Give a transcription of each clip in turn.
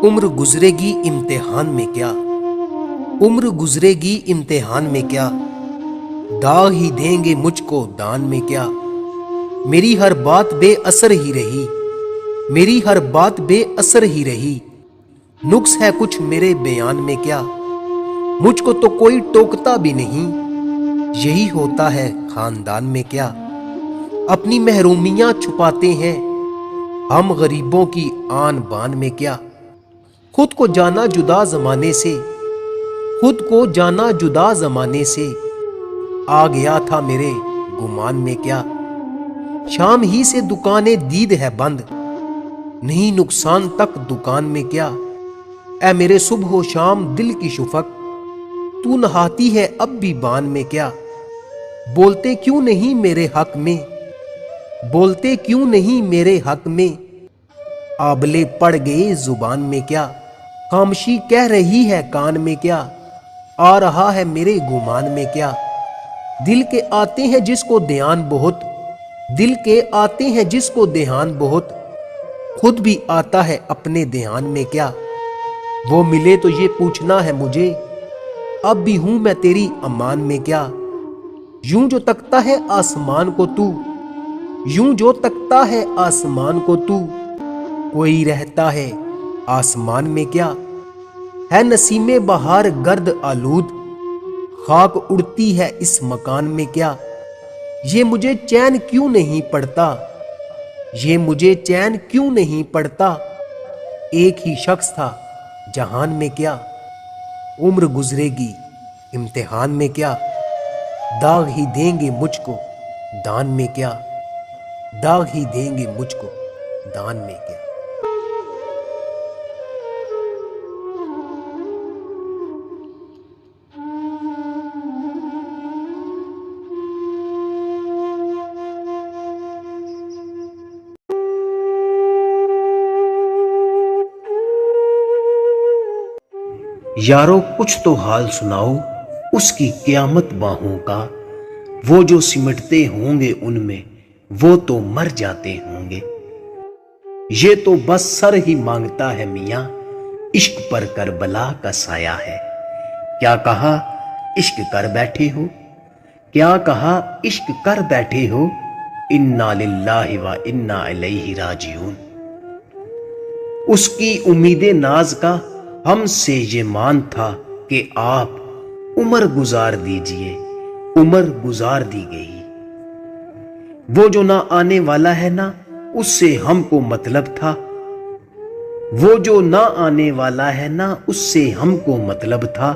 उम्र गुजरेगी इम्तिहान में क्या, उम्र गुजरेगी इम्तिहान में क्या, दाग ही देंगे मुझको दान में क्या। मेरी हर बात बेअसर ही रही, मेरी हर बात बेअसर ही रही, नुक्स है कुछ मेरे बयान में क्या। मुझको तो कोई टोकता भी नहीं, यही होता है खानदान में क्या। अपनी महरूमियां छुपाते हैं हम गरीबों की आन बान में क्या। खुद को जाना जुदा जमाने से, खुद को जाना जुदा जमाने से, आ गया था मेरे गुमान में क्या। शाम ही से दुकानें दीद है बंद, नहीं नुकसान तक दुकान में क्या। ऐ मेरे सुबह शाम दिल की शुफक, तू नहाती है अब भी बान में क्या। बोलते क्यों नहीं मेरे हक में, बोलते क्यों नहीं मेरे हक में, आबले पड़ गए जुबान में क्या। खामोशी कह रही है कान में क्या, आ रहा है मेरे गुमान में क्या। दिल के आते हैं जिसको ध्यान बहुत, दिल के आते हैं जिसको ध्यान बहुत, खुद भी आता है अपने ध्यान में क्या। वो मिले तो ये पूछना है मुझे, अब भी हूं मैं तेरी अमान में क्या। यूं जो तकता है आसमान को तू, यूं जो तकता है आसमान को तू, कोई रहता है आसमान में क्या। है नसीमे बहार गर्द आलूद, खाक उड़ती है इस मकान में क्या। ये मुझे चैन क्यों नहीं पड़ता, ये मुझे चैन क्यों नहीं पड़ता, एक ही शख्स था जहान में क्या। उम्र गुजरेगी इम्तिहान में क्या, दाग ही देंगे मुझको दान में क्या, दाग ही देंगे मुझको दान में क्या। यारो कुछ तो हाल सुनाओ उसकी क़यामत बाहों का, वो जो सिमटते होंगे उनमें वो तो मर जाते होंगे। ये तो बस सर ही मांगता है मियां, इश्क पर करबला का साया है। क्या कहा इश्क कर बैठे हो, क्या कहा इश्क कर बैठे हो, इन्ना लिल्लाहि व इन्ना इलैहि राजिऊन। उसकी उम्मीदे नाज का हमसे ये मान था कि आप उम्र गुजार दीजिए, उम्र गुजार दी गई। वो जो ना आने वाला है ना उससे हमको मतलब था, वो जो ना आने वाला है ना उससे हमको मतलब था।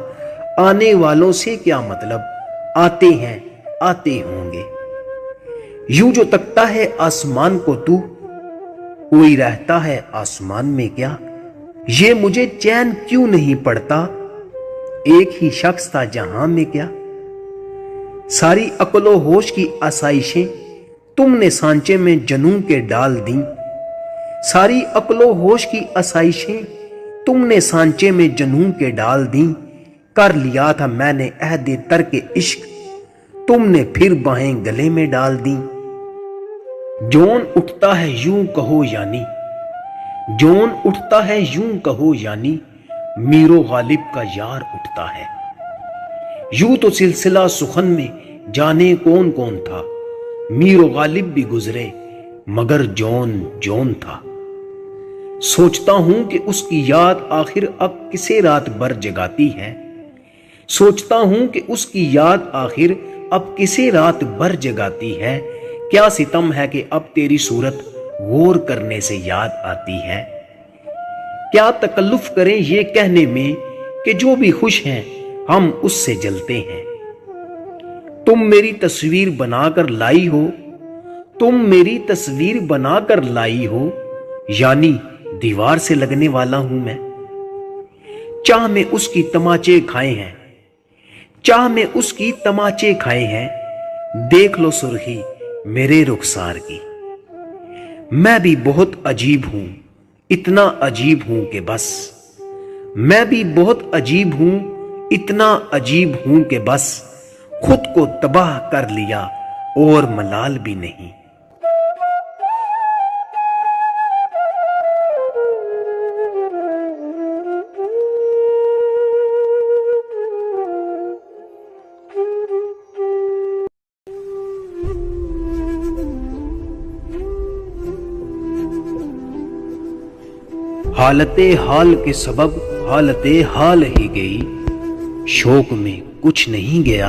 आने वालों से क्या मतलब, आते हैं आते होंगे। यूं जो तकता है आसमान को तू, कोई रहता है आसमान में क्या। ये मुझे चैन क्यों नहीं पड़ता, एक ही शख्स था जहां में क्या। सारी अक्लो होश की आसाइशें तुमने सांचे में जनूं के डाल दी, सारी अक्लो होश की आसाइशें तुमने सांचे में जनूं के डाल दी। कर लिया था मैंने अहदे तरके इश्क, तुमने फिर बाहें गले में डाल दी। जौन उठता है यूं कहो यानी, जौन उठता है यूं कहो यानी, मीरो गालिब का यार उठता है। यूं तो सिलसिला सुखन में जाने कौन कौन था, मीरो गालिब भी गुजरे मगर जौन जौन था। सोचता हूं कि उसकी याद आखिर अब किसे रात भर जगाती है, सोचता हूं कि उसकी याद आखिर अब किसे रात भर जगाती है। क्या सितम है कि अब तेरी सूरत गौर करने से याद आती है। क्या तकल्लुफ करें ये कहने में कि जो भी खुश हैं हम उससे जलते हैं। तुम मेरी तस्वीर बनाकर लाई हो, तुम मेरी तस्वीर बनाकर लाई हो, यानी दीवार से लगने वाला हूं मैं। चाह में उसकी तमाचे खाए हैं, चाह में उसकी तमाचे खाए हैं, देख लो सुर्खी मेरे रुखसार की। मैं भी बहुत अजीब हूं, इतना अजीब हूं कि बस, मैं भी बहुत अजीब हूं, इतना अजीब हूं कि बस, खुद को तबाह कर लिया और मलाल भी नहीं। हालते हाल के सबब हालते हाल ही गई, शोक में कुछ नहीं गया,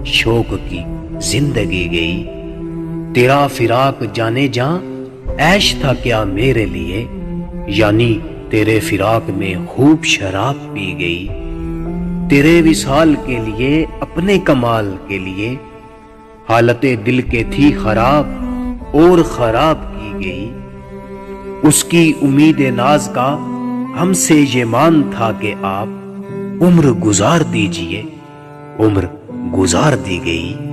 शोक की जिंदगी गई। तेरा फिराक जाने जा ऐश था क्या मेरे लिए, यानी तेरे फिराक में खूब शराब पी गई। तेरे विसाल के लिए अपने कमाल के लिए हालते दिल के थी खराब और खराब की गई। उसकी उम्मीद नाज का हमसे ये मान था कि आप उम्र गुजार दीजिए, उम्र गुजार दी गई।